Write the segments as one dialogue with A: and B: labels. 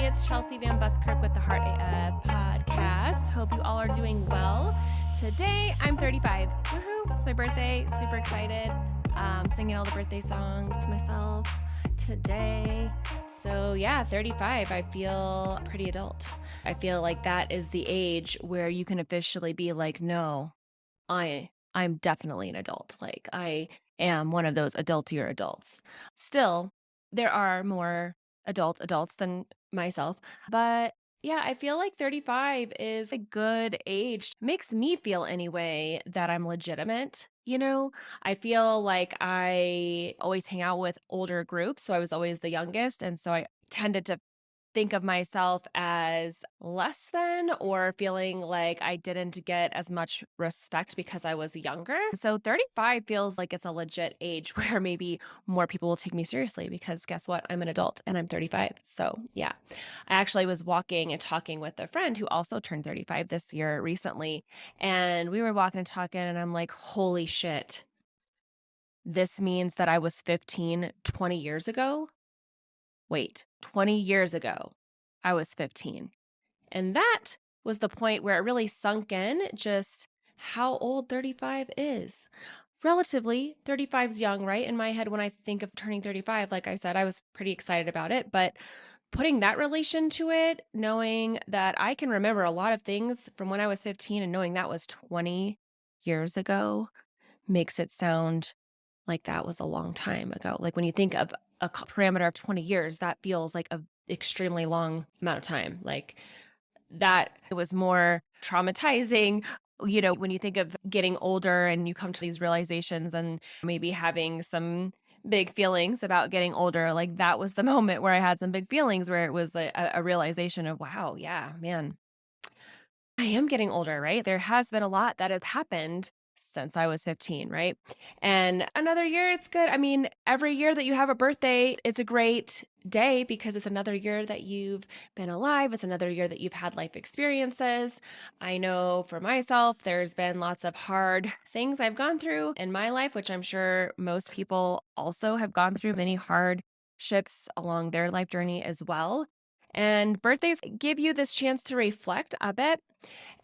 A: it's Chelsea VanBuskirk with the Heart AF podcast. Hope you all are doing well. Today, I'm 35. Woohoo! It's my birthday. Super excited. Singing all the birthday songs to myself today. So yeah, 35. I feel pretty adult. I feel like that is the age where you can officially be like, no, I'm definitely an adult. Like I am one of those adultier adults. Still, there are more adults than myself, but yeah, I feel like 35 is a good age. Makes me feel anyway that I'm legitimate. I feel like I always hang out with older groups. So I was always the youngest. And so I tended to think of myself as less than or feeling like I didn't get as much respect because I was younger. So 35 feels like it's a legit age where maybe more people will take me seriously because guess what? I'm an adult and I'm 35. So yeah, I actually was walking and talking with a friend who also turned 35 this year recently. And we were walking and talking and I'm like, holy shit, this means that I was 15 20 years ago. Wait, 20 years ago, I was 15. And that was the point where it really sunk in just how old 35 is. Relatively, 35 is young, right? In my head, when I think of turning 35, like I said, I was pretty excited about it. But putting that relation to it, knowing that I can remember a lot of things from when I was 15 and knowing that was 20 years ago makes it sound like that was a long time ago. Like when you think of a parameter of 20 years, that feels like a extremely long amount of time. Like that it was more traumatizing. When you think of getting older and you come to these realizations and maybe having some big feelings about getting older, like that was the moment where I had some big feelings where it was a realization of, wow, yeah, man, I am getting older, right? There has been a lot that has happened since I was 15, right? And another year, it's good. I mean, every year that you have a birthday, it's a great day because it's another year that you've been alive. It's another year that you've had life experiences. I know for myself, there's been lots of hard things I've gone through in my life, which I'm sure most people also have gone through many hardships along their life journey as well. And birthdays give you this chance to reflect a bit.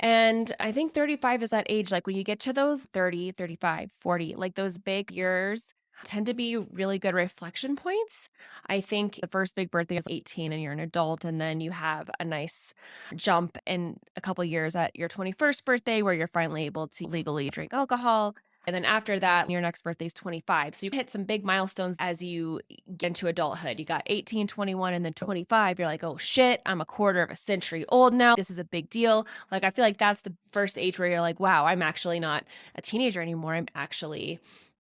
A: And I think 35 is that age, like when you get to those 30, 35, 40, like those big years tend to be really good reflection points. I think the first big birthday is 18 and you're an adult, and then you have a nice jump in a couple years at your 21st birthday where you're finally able to legally drink alcohol. And then after that, your next birthday is 25. So you hit some big milestones as you get into adulthood. You got 18, 21, and then 25. You're like, oh shit, I'm a quarter of a century old now. This is a big deal. Like, I feel like that's the first age where you're like, wow, I'm actually not a teenager anymore. I'm actually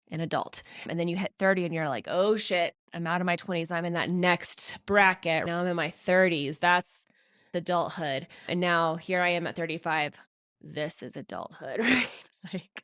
A: an adult. And then you hit 30 and you're like, oh shit, I'm out of my 20s. I'm in that next bracket. Now I'm in my 30s. That's adulthood. And now here I am at 35. This is adulthood, right? Like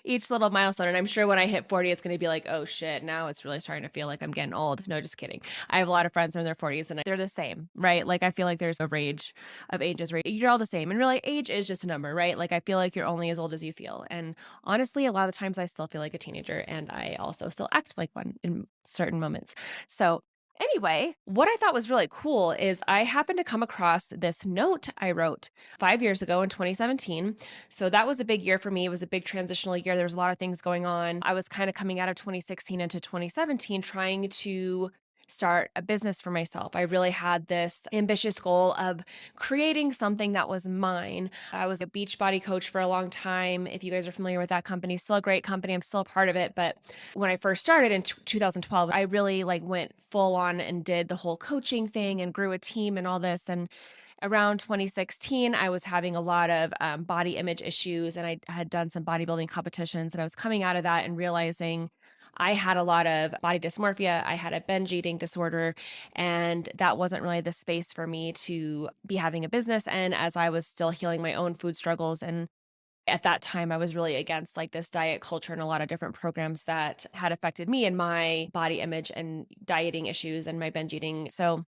A: each little milestone. And I'm sure when I hit 40, it's going to be like, oh shit, now it's really starting to feel like I'm getting old. No, just kidding. I have a lot of friends in their 40s and they're the same, right? Like I feel like there's a range of ages where you're all the same. And really, age is just a number, right? Like I feel like you're only as old as you feel. And honestly, a lot of times I still feel like a teenager and I also still act like one in certain moments. So anyway, what I thought was really cool is I happened to come across this note I wrote 5 years ago in 2017. So that was a big year for me. It was a big transitional year. There was a lot of things going on. I was kind of coming out of 2016 into 2017 trying to start a business for myself. I really had this ambitious goal of creating something that was mine. I was a Beachbody coach for a long time. If you guys are familiar with that company, still a great company. I'm still a part of it. But when I first started in 2012, I really went full on and did the whole coaching thing and grew a team and all this. And around 2016, I was having a lot of body image issues and I had done some bodybuilding competitions and I was coming out of that and realizing I had a lot of body dysmorphia. I had a binge eating disorder, and that wasn't really the space for me to be having a business. And as I was still healing my own food struggles, and at that time, I was really against this diet culture and a lot of different programs that had affected me and my body image and dieting issues and my binge eating. So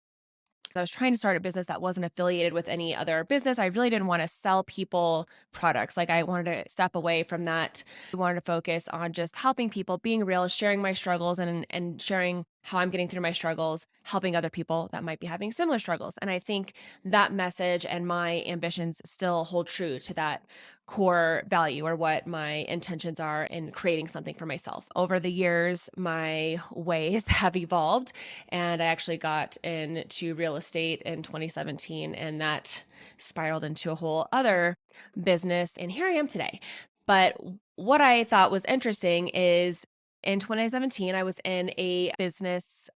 A: I was trying to start a business that wasn't affiliated with any other business. I really didn't want to sell people products. I wanted to step away from that. I wanted to focus on just helping people, being real, sharing my struggles and sharing how I'm getting through my struggles, helping other people that might be having similar struggles. And I think that message and my ambitions still hold true to that core value or what my intentions are in creating something for myself. Over the years, my ways have evolved, and I actually got into real estate in 2017, and that spiraled into a whole other business. And here I am today. But what I thought was interesting is in 2017, I was in a business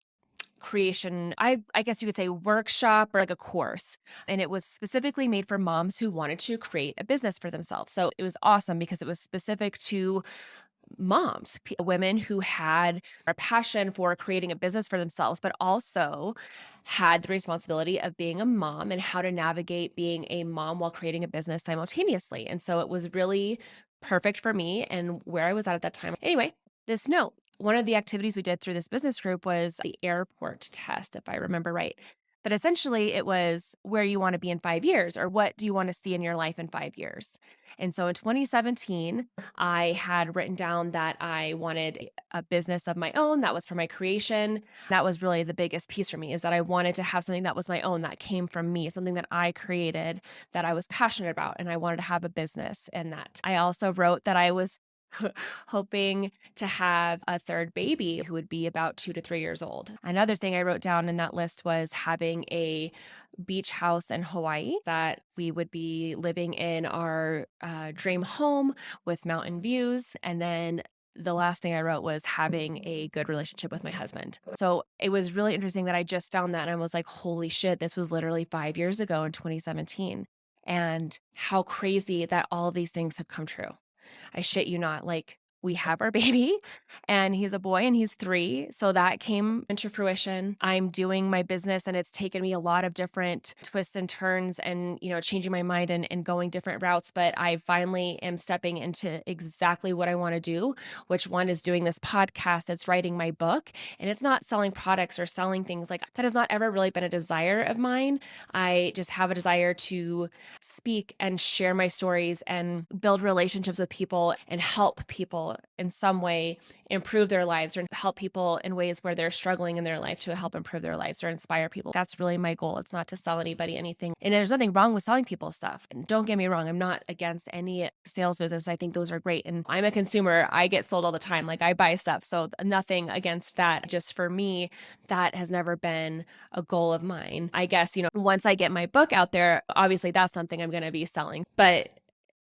A: creation, I guess you could say workshop or like a course. And it was specifically made for moms who wanted to create a business for themselves. So it was awesome because it was specific to moms, women who had a passion for creating a business for themselves, but also had the responsibility of being a mom and how to navigate being a mom while creating a business simultaneously. And so it was really perfect for me and where I was at that time. Anyway, this note, one of the activities we did through this business group was the airport test, if I remember right. But essentially, it was where you want to be in 5 years, or what do you want to see in your life in 5 years? And so in 2017, I had written down that I wanted a business of my own that was for my creation. That was really the biggest piece for me, is that I wanted to have something that was my own, that came from me, something that I created, that I was passionate about, and I wanted to have a business in that. I also wrote that I was hoping to have a third baby who would be about 2 to 3 years old. Another thing I wrote down in that list was having a beach house in Hawaii, that we would be living in our dream home with mountain views. And then the last thing I wrote was having a good relationship with my husband. So it was really interesting that I just found that and I was like, holy shit, this was literally 5 years ago in 2017. And how crazy that all of these things have come true. I shit you not. Like, we have our baby and he's a boy and he's 3. So that came into fruition. I'm doing my business and it's taken me a lot of different twists and turns and, changing my mind and going different routes. But I finally am stepping into exactly what I want to do, which one is doing this podcast. It's writing my book, and it's not selling products or selling things. Like, that has not ever really been a desire of mine. I just have a desire to speak and share my stories and build relationships with people and help people in some way improve their lives, or help people in ways where they're struggling in their life to help improve their lives or inspire people. That's really my goal. It's not to sell anybody anything. And there's nothing wrong with selling people stuff. And don't get me wrong, I'm not against any sales business. I think those are great. And I'm a consumer. I get sold all the time. Like, I buy stuff. So nothing against that. Just for me, that has never been a goal of mine. I guess, once I get my book out there, obviously that's something I'm going to be selling. But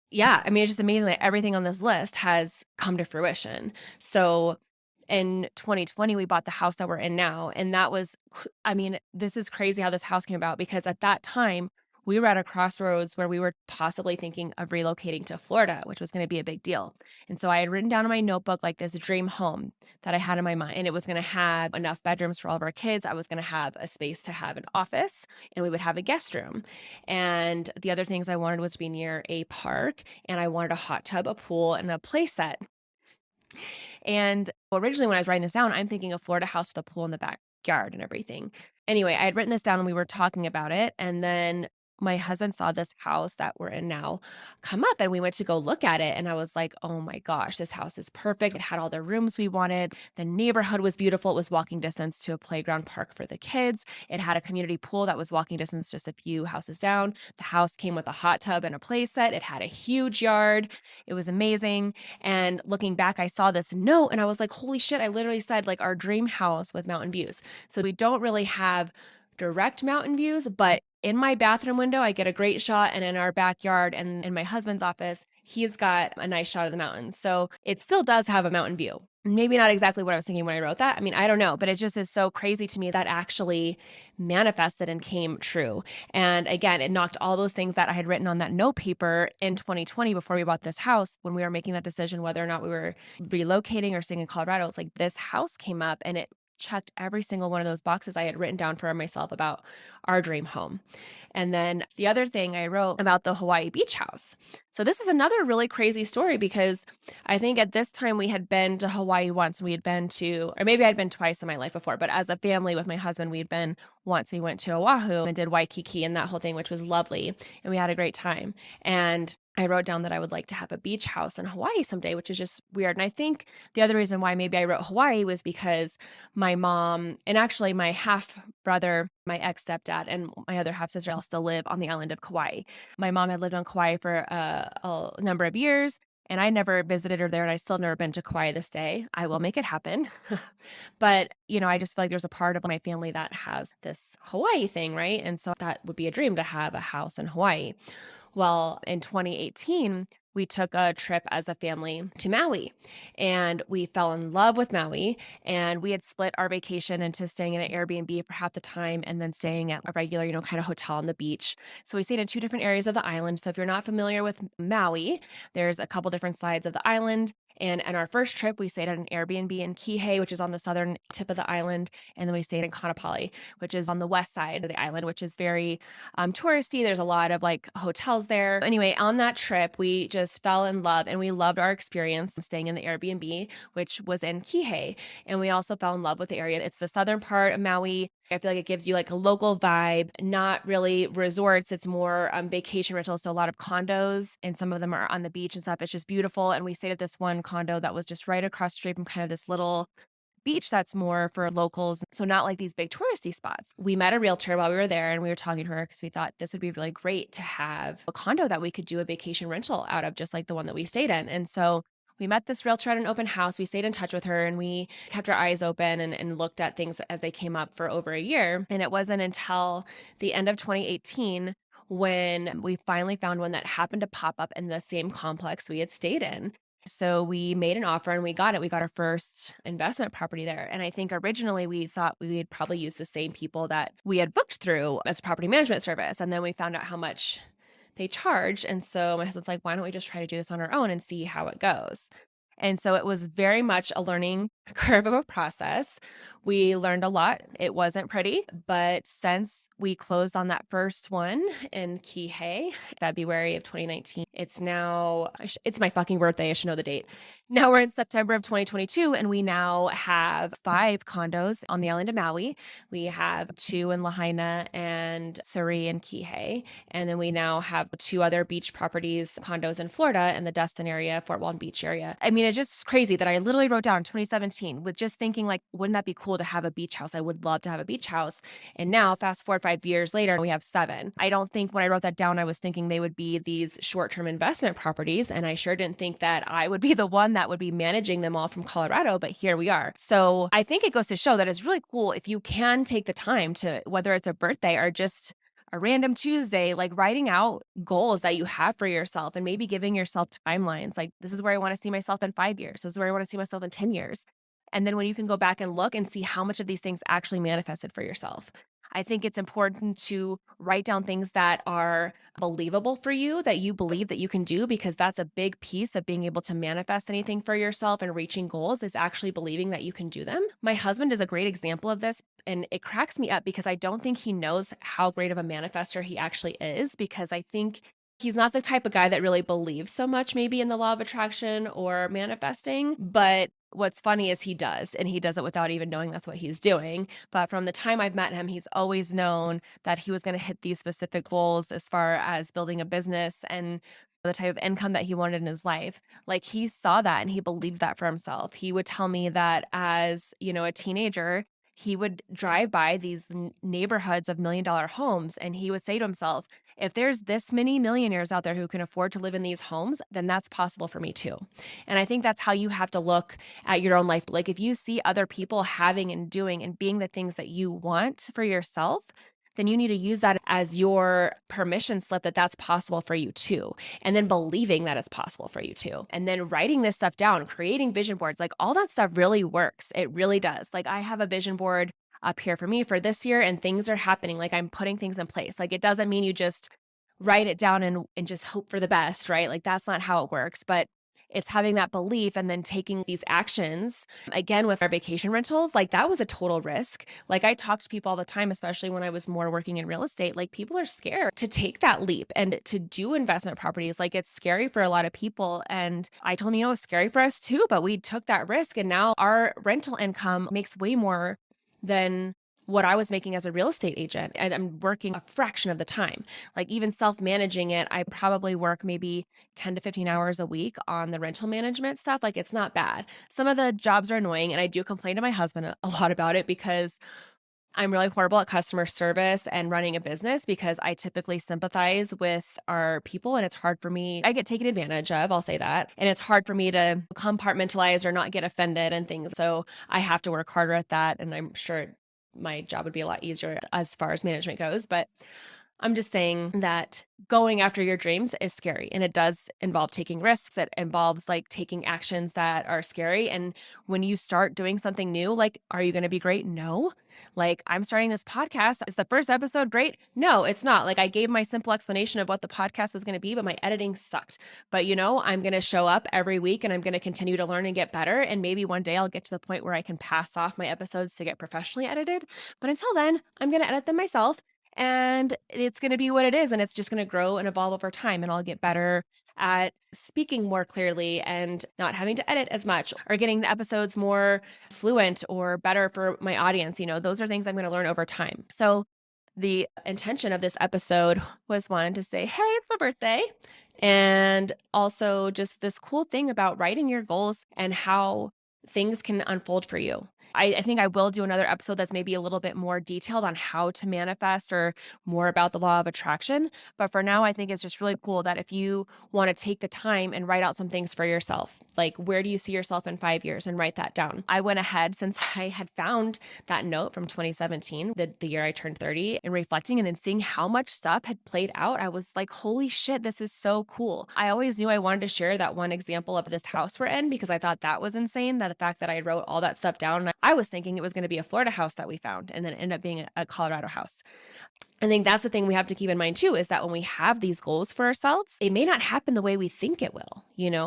A: yeah, I mean, it's just amazing that everything on this list has come to fruition. So in 2020, we bought the house that we're in now. And that was, this is crazy how this house came about, because at that time, we were at a crossroads where we were possibly thinking of relocating to Florida, which was going to be a big deal. And so I had written down in my notebook like this dream home that I had in my mind, and it was going to have enough bedrooms for all of our kids. I was going to have a space to have an office, and we would have a guest room. And the other things I wanted was to be near a park, and I wanted a hot tub, a pool, and a play set. And originally when I was writing this down, I'm thinking a Florida house with a pool in the backyard and everything. Anyway, I had written this down and we were talking about it. And then my husband saw this house that we're in now come up, and we went to go look at it. And I was like, oh my gosh, this house is perfect. It had all the rooms we wanted. The neighborhood was beautiful. It was walking distance to a playground park for the kids. It had a community pool that was walking distance just a few houses down. The house came with a hot tub and a play set. It had a huge yard. It was amazing. And looking back, I saw this note and I was like, holy shit, I literally said like our dream house with mountain views. So we don't really have direct mountain views, but in my bathroom window, I get a great shot. And in our backyard and in my husband's office, he's got a nice shot of the mountains. So it still does have a mountain view. Maybe not exactly what I was thinking when I wrote that. I mean, I don't know, but it just is so crazy to me that actually manifested and came true. And again, it knocked all those things that I had written on that note paper in 2020 before we bought this house, when we were making that decision whether or not we were relocating or staying in Colorado. It's like this house came up and it checked every single one of those boxes I had written down for myself about our dream home. And then the other thing I wrote about the Hawaii beach house. So this is another really crazy story, because I think at this time we had been to Hawaii once. We had been to, or maybe I'd been twice in my life before, but as a family with my husband, we'd been once. We went to Oahu and did Waikiki and that whole thing, which was lovely. And we had a great time. And I wrote down that I would like to have a beach house in Hawaii someday, which is just weird. And I think the other reason why maybe I wrote Hawaii was because my mom and actually my half brother, my ex stepdad, and my other half sister all still live on the island of Kauai. My mom had lived on Kauai for a number of years, and I never visited her there, and I still never been to Kauai this day. I will make it happen. But, I just feel like there's a part of my family that has this Hawaii thing, right? And so that would be a dream to have a house in Hawaii. Well, in 2018, we took a trip as a family to Maui, and we fell in love with Maui. And we had split our vacation into staying in an Airbnb for half the time and then staying at a regular, kind of hotel on the beach. So we stayed in two different areas of the island. So if you're not familiar with Maui, there's a couple different sides of the island. And in our first trip, we stayed at an Airbnb in Kihei, which is on the southern tip of the island. And then we stayed in Kaanapali, which is on the west side of the island, which is very touristy. There's a lot of like hotels there. Anyway, on that trip, we just fell in love and we loved our experience staying in the Airbnb, which was in Kihei. And we also fell in love with the area. It's the southern part of Maui. I feel like it gives you like a local vibe, not really resorts. It's more vacation rentals. So a lot of condos, and some of them are on the beach and stuff. It's just beautiful. And we stayed at this one condo that was just right across the street from kind of this little beach that's more for locals. So not like these big touristy spots. We met a realtor while we were there, and we were talking to her because we thought this would be really great to have a condo that we could do a vacation rental out of, just like the one that we stayed in. And so we met this realtor at an open house. We stayed in touch with her, and we kept our eyes open and looked at things as they came up for over a year. And it wasn't until the end of 2018 when we finally found one that happened to pop up in the same complex we had stayed in. So we made an offer and we got it. We got our first investment property there. And I think originally we thought we would probably use the same people that we had booked through as a property management service. And then we found out how much they charged. And so my husband's like, why don't we just try to do this on our own and see how it goes? And so it was very much a learning curve of a process. We learned a lot. It wasn't pretty, but since we closed on that first one in Kihei, February of 2019, it's now, it's my fucking birthday. I should know the date. Now we're in September of 2022, and we now have 5 condos on the island of Maui. We have 2 in Lahaina and 3 in Kihei. And then we now have 2 other beach properties, condos in Florida in the Destin area, Fort Walton Beach area. I mean, it's just crazy that I literally wrote down 2017 with just thinking like, wouldn't that be cool to have a beach house? I would love to have a beach house. And now fast forward 5 years later, we have 7. I don't think when I wrote that down, I was thinking they would be these short-term investment properties. And I sure didn't think that I would be the one that would be managing them all from Colorado, but here we are. So I think it goes to show that it's really cool if you can take the time to, whether it's a birthday or just a random Tuesday, like writing out goals that you have for yourself and maybe giving yourself timelines. Like, this is where I want to see myself in 5 years. This is where I want to see myself in 10 years. And then when you can go back and look and see how much of these things actually manifested for yourself. I think it's important to write down things that are believable for you, that you believe that you can do, because that's a big piece of being able to manifest anything for yourself and reaching goals is actually believing that you can do them. My husband is a great example of this, and it cracks me up because I don't think he knows how great of a manifester he actually is, because I think he's not the type of guy that really believes so much maybe in the law of attraction or manifesting, but what's funny is he does, and he does it without even knowing that's what he's doing. But from the time I've met him, he's always known that he was going to hit these specific goals as far as building a business and the type of income that he wanted in his life. Like, he saw that and he believed that for himself. He would tell me that as, a teenager, he would drive by these neighborhoods of $1 million homes, and he would say to himself, if there's this many millionaires out there who can afford to live in these homes, then that's possible for me too. And I think that's how you have to look at your own life. Like, if you see other people having and doing and being the things that you want for yourself, then you need to use that as your permission slip that that's possible for you too. And then believing that it's possible for you too. And then writing this stuff down, creating vision boards, like all that stuff really works. It really does. Like, I have a vision board up here for me for this year, and things are happening. Like, I'm putting things in place. Like, it doesn't mean you just write it down and just hope for the best, right? Like, that's not how it works. But it's having that belief and then taking these actions. Again, with our vacation rentals, like, that was a total risk. Like, I talk to people all the time, especially when I was more working in real estate, like, people are scared to take that leap and to do investment properties. Like, it's scary for a lot of people. And I told them, it's scary for us too, but we took that risk. And now our rental income makes way more than what I was making as a real estate agent. And I'm working a fraction of the time. Like even self-managing it, I probably work maybe 10 to 15 hours a week on the rental management stuff. Like it's not bad. Some of the jobs are annoying, and I do complain to my husband a lot about it because I'm really horrible at customer service and running a business because I typically sympathize with our people, and it's hard for me. I get taken advantage of, I'll say that. And it's hard for me to compartmentalize or not get offended and things. So I have to work harder at that. And I'm sure my job would be a lot easier as far as management goes. But I'm just saying that going after your dreams is scary, and it does involve taking risks. It involves like taking actions that are scary. And when you start doing something new, like, are you going to be great? No. Like, I'm starting this podcast. Is the first episode great? No, it's not. Like, I gave my simple explanation of what the podcast was going to be, but my editing sucked. But I'm going to show up every week, and I'm going to continue to learn and get better. And maybe one day I'll get to the point where I can pass off my episodes to get professionally edited. But until then, I'm going to edit them myself. And it's going to be what it is. And it's just going to grow and evolve over time. And I'll get better at speaking more clearly and not having to edit as much, or getting the episodes more fluent or better for my audience. Those are things I'm going to learn over time. So the intention of this episode was, one, to say, hey, it's my birthday. And also just this cool thing about writing your goals and how things can unfold for you. I think I will do another episode that's maybe a little bit more detailed on how to manifest, or more about the law of attraction. But for now, I think it's just really cool that if you want to take the time and write out some things for yourself, like, where do you see yourself in 5 years, and write that down. I went ahead, since I had found that note from 2017, the year I turned 30, and reflecting and then seeing how much stuff had played out, I was like, holy shit, this is so cool. I always knew I wanted to share that one example of this house we're in because I thought that was insane, that the fact that I wrote all that stuff down. I was thinking it was going to be a Florida house that we found, and then it ended up being a Colorado house. I think that's the thing we have to keep in mind too, is that when we have these goals for ourselves, it may not happen the way we think it will.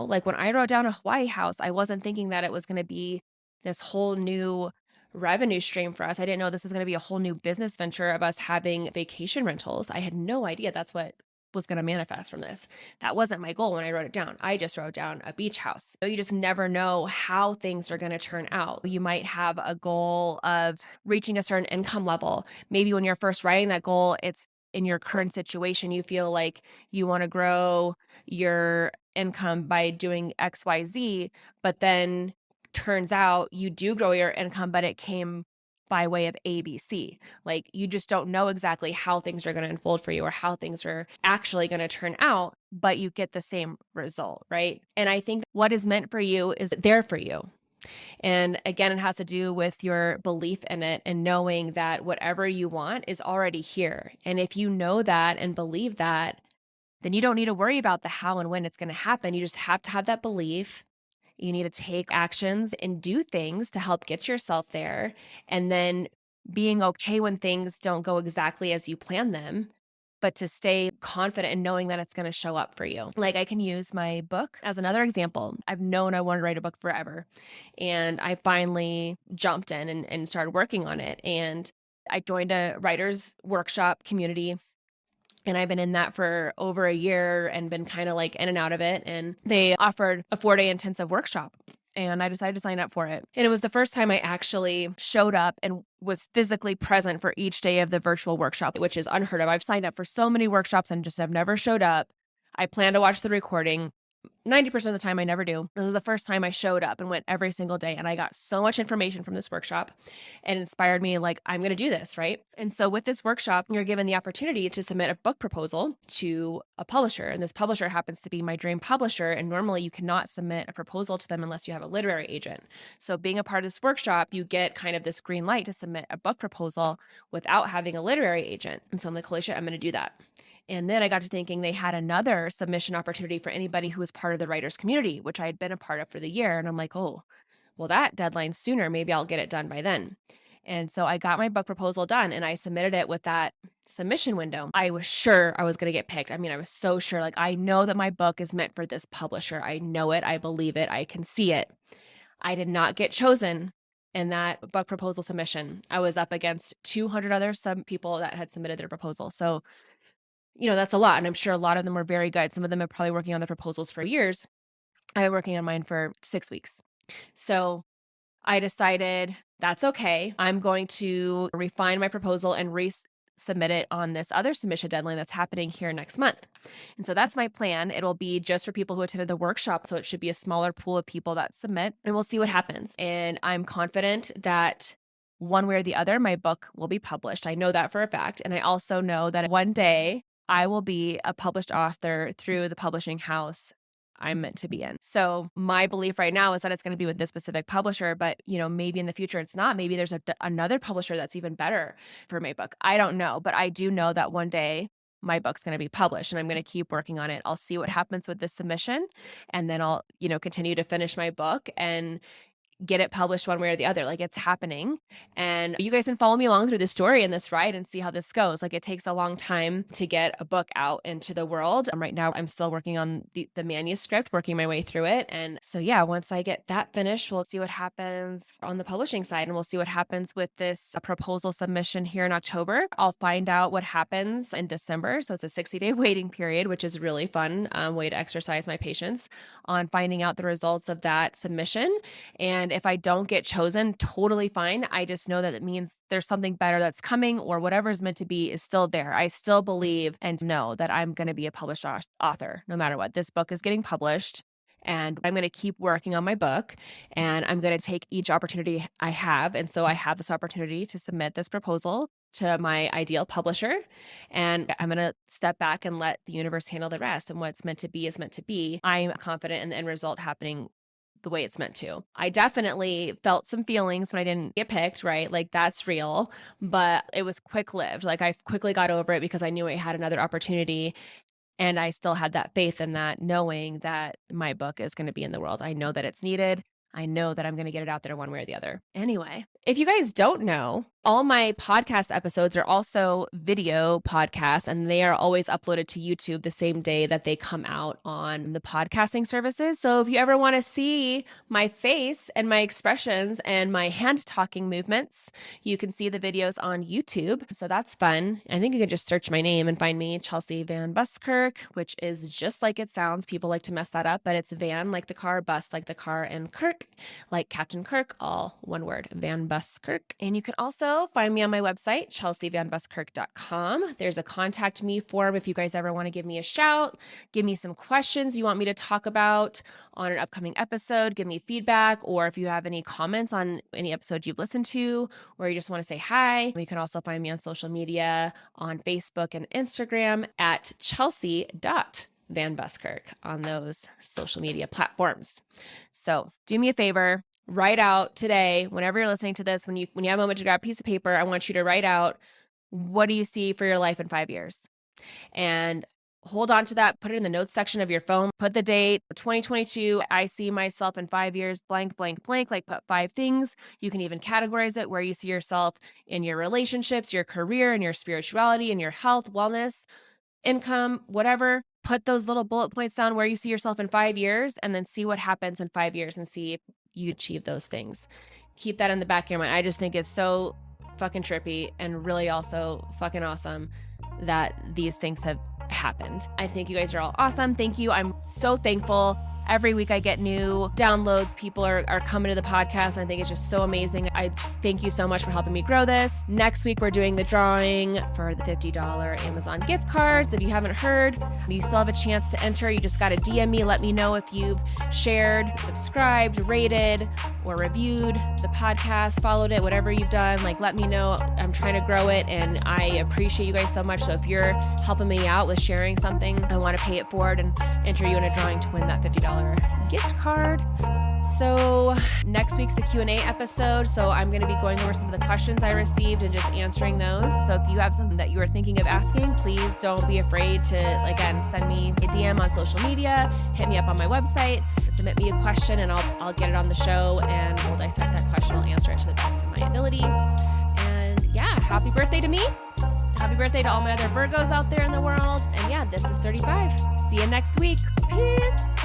A: Like when I wrote down a Hawaii house, I wasn't thinking that it was going to be this whole new revenue stream for us. I didn't know this was going to be a whole new business venture of us having vacation rentals. I had no idea that's what was going to manifest from this. That wasn't my goal when I wrote it down. I just wrote down a beach house. So you just never know how things are going to turn out. You might have a goal of reaching a certain income level. Maybe when you're first writing that goal, it's in your current situation, you feel like you want to grow your income by doing XYZ, but then turns out you do grow your income, but it came by way of ABC. Like, you just don't know exactly how things are going to unfold for you, or how things are actually going to turn out, but you get the same result, right? And I think what is meant for you is there for you. And again, it has to do with your belief in it, and knowing that whatever you want is already here. And if you know that and believe that, then you don't need to worry about the how and when it's going to happen. You just have to have that belief. You need to take actions and do things to help get yourself there. And then being okay when things don't go exactly as you plan them, but to stay confident in knowing that it's going to show up for you. Like, I can use my book as another example. I've known I wanted to write a book forever. And I finally jumped in and started working on it. And I joined a writer's workshop community. And I've been in that for over a year and been kind of like in and out of it. And they offered a 4-day intensive workshop, and I decided to sign up for it. And it was the first time I actually showed up and was physically present for each day of the virtual workshop, which is unheard of. I've signed up for so many workshops and just have never showed up. I plan to watch the recording. 90% of the time I never do. This was the first time I showed up and went every single day. And I got so much information from this workshop, and inspired me, like, I'm going to do this, right? And so with this workshop, you're given the opportunity to submit a book proposal to a publisher. And this publisher happens to be my dream publisher. And normally you cannot submit a proposal to them unless you have a literary agent. So being a part of this workshop, you get kind of this green light to submit a book proposal without having a literary agent. And so I'm like, holy shit, I'm going to do that. And then I got to thinking they had another submission opportunity for anybody who was part of the writers community, which I had been a part of for the year. And I'm like, oh, well, that deadline's sooner. Maybe I'll get it done by then. And so I got my book proposal done, and I submitted it with that submission window. I was sure I was going to get picked. I mean, I was so sure. Like, I know that my book is meant for this publisher. I know it. I believe it. I can see it. I did not get chosen in that book proposal submission. I was up against 200 other people that had submitted their proposal. So that's a lot. And I'm sure a lot of them were very good. Some of them are probably working on the proposals for years. I was working on mine for 6 weeks. So I decided That's okay. I'm going to refine my proposal and submit it on this other submission deadline that's happening here next month. And so that's my plan. It'll be just for people who attended the workshop. So it should be a smaller pool of people that submit, and we'll see what happens. And I'm confident that one way or the other, my book will be published. I know that for a fact. And I also know that one day I will be a published author through the publishing house I'm meant to be in. So my belief right now is that it's going to be with this specific publisher, but maybe in the future it's not. Maybe there's another publisher that's even better for my book. I don't know, but I do know that one day my book's going to be published, and I'm going to keep working on it. I'll see what happens with this submission, and then I'll, continue to finish my book and get it published one way or the other. Like, it's happening. And you guys can follow me along through this story and this ride and see how this goes. Like, it takes a long time to get a book out into the world. Right now I'm still working on the manuscript, working my way through it. And so, yeah, once I get that finished, we'll see what happens on the publishing side, and we'll see what happens with this proposal submission here in October. I'll find out what happens in December. So it's a 60-day waiting period, which is really fun way to exercise my patience on finding out the results of that submission. And if I don't get chosen, totally fine. I just know that it means there's something better that's coming, or whatever's meant to be is still there. I still believe and know that I'm going to be a published author no matter what. This book is getting published, and I'm going to keep working on my book, and I'm going to take each opportunity I have. And so I have this opportunity to submit this proposal to my ideal publisher, and I'm going to step back and let the universe handle the rest. And what's meant to be is meant to be. I'm confident in the end result happening the way it's meant to. I definitely felt some feelings when I didn't get picked, right? Like, that's real, but it was quick-lived. Like, I quickly got over it because I knew I had another opportunity, and I still had that faith in that, knowing that my book is going to be in the world. I know that it's needed. I know that I'm going to get it out there one way or the other. Anyway, if you guys don't know, all my podcast episodes are also video podcasts, and they are always uploaded to YouTube the same day that they come out on the podcasting services. So if you ever want to see my face and my expressions and my hand talking movements, you can see the videos on YouTube. So that's fun. I think you can just search my name and find me, Chelsea VanBuskirk, which is just like it sounds. People like to mess that up, but it's Van like the car, bus like the car, and Kirk like Captain Kirk, all one word, VanBuskirk. And you can also find me on my website, chelseavanbuskirk.com. There's a contact me form if you guys ever want to give me a shout, give me some questions you want me to talk about on an upcoming episode, give me feedback, or if you have any comments on any episode you've listened to, or you just want to say hi. You can also find me on social media on Facebook and Instagram at chelsea.vanbuskirk on those social media platforms. So do me a favor. Write out today, whenever you're listening to this, when you have a moment to grab a piece of paper, I want you to write out, what do you see for your life in 5 years? And hold on to that, put it in the notes section of your phone, put the date, 2022, I see myself in 5 years, blank, blank, blank, like put 5 things. You can even categorize it where you see yourself in your relationships, your career, and your spirituality, and your health, wellness, income, whatever. Put those little bullet points down where you see yourself in 5 years, and then see what happens in 5 years and see if you achieve those things. Keep that in the back of your mind. I just think it's so fucking trippy and really also fucking awesome that these things have happened. I think you guys are all awesome. Thank you. I'm so thankful. Every week I get new downloads. People are coming to the podcast. I think it's just so amazing. I just thank you so much for helping me grow this. Next week, we're doing the drawing for the $50 Amazon gift cards. If you haven't heard, you still have a chance to enter. You just got to DM me. Let me know if you've shared, subscribed, rated, or reviewed the podcast, followed it, whatever you've done. Like, let me know. I'm trying to grow it, and I appreciate you guys so much. So if you're helping me out with sharing something, I want to pay it forward and enter you in a drawing to win that $50 gift card. So next week's the Q&A episode. So I'm going to be going over some of the questions I received and just answering those. So if you have something that you are thinking of asking, please don't be afraid to, again, send me a DM on social media, hit me up on my website, submit me a question, and I'll get it on the show, and we'll dissect that question. I'll answer it to the best of my ability. And yeah, happy birthday to me. Happy birthday to all my other Virgos out there in the world. And yeah, this is 35. See you next week. Peace.